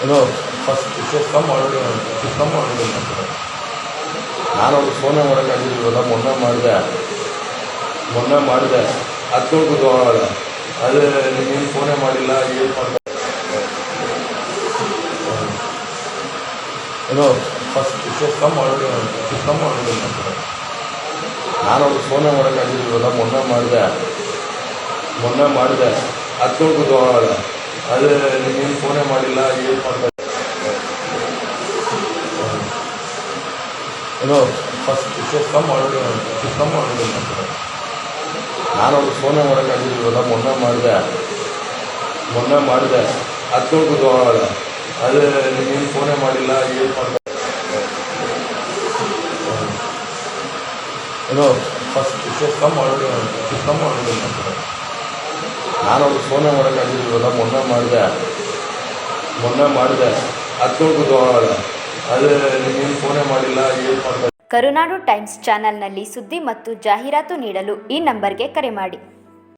ಏನೋ ಫಸ್ಟ್ ವಿಶೇಷ ಮಾಡಿ ನಾನು ಅವ್ರಿಗೆ ಫೋನೇ ಮಾಡೋಕ್ಕಾಗಿದ್ದೀವಲ್ಲ ಮೊನ್ನೆ ಮಾಡಿದೆ ಅದು ಕೂತ್ಕೊಳ್ಳೋಣ ಅದೇ ನೀವೇನು ಫೋನೇ ಮಾಡಿಲ್ಲ ಏನು ಮಾಡ್ತಾರೆ ಏನೋ ಫಸ್ಟ್ ವಿಶೇಷ ಮಾಡಿ ನಾನು ಅವ್ರಿಗೆ ಫೋನೇ ಮಾಡೋಕ್ಕಾಗಿದ್ದೀವಲ್ಲ ಮೊನ್ನೆ ಮಾಡಿದೆ ಅದು ಕೂತ್ಕೊಳ್ಳೋಣ ಅದೇ ನೀವೇನು ಫೋನೇ ಮಾಡಿಲ್ಲ ಏನು ಮಾಡ್ತಾರೆ ಏನೋ ಫಸ್ಟ್ ವಿಶೇಷ ಮಾಡಿ ನಾನು ಅವ್ರಿಗೆ ಫೋನೇ ಮಾಡೋಕ್ಕಾಗಿದ್ದೀವಲ್ಲ ಮೊನ್ನೆ ಮಾಡಿದೆ ಅದು ಕೂತ್ಕೊಳ್ಳೋಣ ಅದೇ ನೀವೇನು ಫೋನೇ ಮಾಡಿಲ್ಲ ಏನು ಮಾಡ್ತಾರೆ ಏನೋ ಫಸ್ಟ್ ವಿಶೇಷ ಮಾಡಿ ನಾನು ಅವ್ರಿಗೆ ಫೋನೇ ಮಾಡೋಕ್ಕಾಗಿದ್ದೀವಲ್ಲ ಮೊನ್ನೆ ಮಾಡಿದೆ ಅದು ಕೂತ್ಕೊಳ್ಳೋಣ ಅದೇ ನೀವೇನು ಫೋನೇ ಮಾಡಿಲ್ಲ ಏನು ಮಾಡ್ತಾರೆ. ಕರುನಾಡು ಟೈಮ್ಸ್ ಚಾನೆಲ್ನಲ್ಲಿ ಸುದ್ದಿ ಮತ್ತು ಜಾಹೀರಾತು ನೀಡಲು ಈ ನಂಬರ್ಗೆ ಕರೆ ಮಾಡಿ.